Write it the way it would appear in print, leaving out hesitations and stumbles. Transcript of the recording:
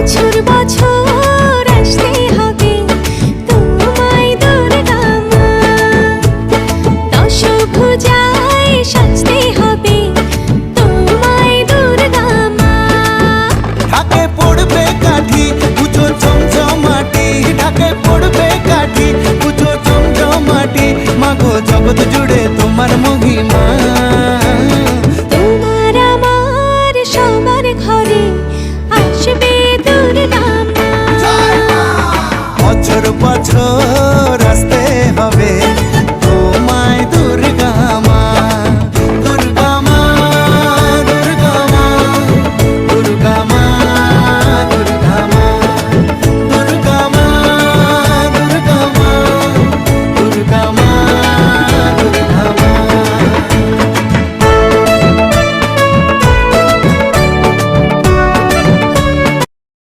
বছর বছর আসতে হবে তোমায় দুর্গা মা, দশভুজায় সাজতে হবে তোমায় দুর্গা মা। ঢাকে পড়বে কাঠি পুজো চমচমাটি, ঢাকে পড়বে কাঠি পুজো চমচমাটি, মাগো জগৎ জুড়ে তোমার মহিমা। তোমার আমার সবার ঘরে আসবে দুর্গা মা। বছর